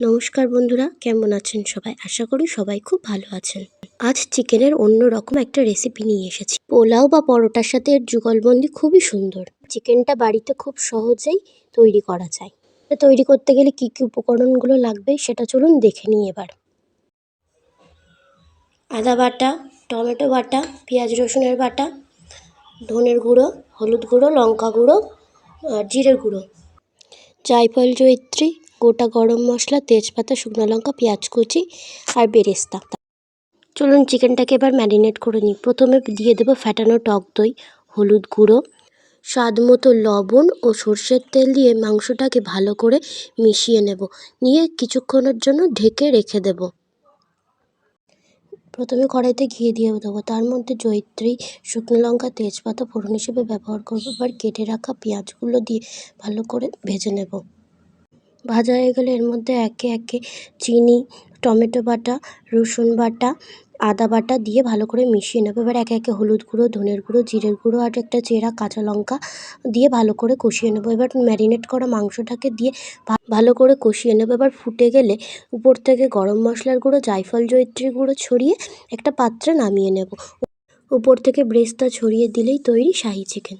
নমস্কার বন্ধুরা, কেমন আছেন সবাই? আশা করি সবাই খুব ভালো আছেন। আজ চিকেনের অন্যরকম একটা রেসিপি নিয়ে এসেছি। পোলাও বা পরোটার সাথে এর যুগলবন্দি খুবই সুন্দর। চিকেনটা বাড়িতে খুব সহজেই তৈরি করা যায়। এটা তৈরি করতে গেলে কি কি উপকরণগুলো লাগবে সেটা চলুন দেখে নিই এবার। আদা বাটা, টমেটো বাটা, পেঁয়াজ রসুনের বাটা, ধনের গুঁড়ো, হলুদ গুঁড়ো, লঙ্কা গুঁড়ো আর জিরের গুঁড়ো, জায়ফল, জয়িত্রী, গোটা গরম মশলা, তেজপাতা, শুকনো লঙ্কা, পেঁয়াজ কুচি আর বেরেস্তা। চলুন চিকেনটাকে এবার ম্যারিনেট করে নিই। প্রথমে দিয়ে দেবো ফ্যাটানো টক দই, হলুদ গুঁড়ো, স্বাদ মতো লবণ ও সর্ষের তেল দিয়ে মাংসটাকে ভালো করে মিশিয়ে নেব। নিয়ে কিছুক্ষণের জন্য ঢেকে রেখে দেব। প্রথমে কড়াইতে ঘি দিয়ে দেবো, তার মধ্যে জয়িত্রী, শুকনো লঙ্কা, তেজপাতা ফোড়ন হিসেবে ব্যবহার করবো। এবার কেটে রাখা পেঁয়াজগুলো দিয়ে ভালো করে ভেজে নেব। ভাজা হয়ে গেলে এর মধ্যে একে একে চিনি, টমেটো বাটা, রসুন বাটা, আদা বাটা দিয়ে ভালো করে মিশিয়ে নেব। এবার একে একে হলুদ গুঁড়ো, ধনের গুঁড়ো, জিরের গুঁড়ো আর একটা চেরা কাঁচা লঙ্কা দিয়ে ভালো করে কষিয়ে নেব। এবার ম্যারিনেট করা মাংসটাকে দিয়ে ভালো করে কষিয়ে নেব। এবার ফুটে গেলে উপর থেকে গরম মশলার গুঁড়ো, জায়ফল, জয়িত্রীর গুঁড়ো ছড়িয়ে একটা পাত্রে নামিয়ে নেব। উপর থেকে ব্রেস্তা ছড়িয়ে দিলেই তৈরি শাহি চিকেন।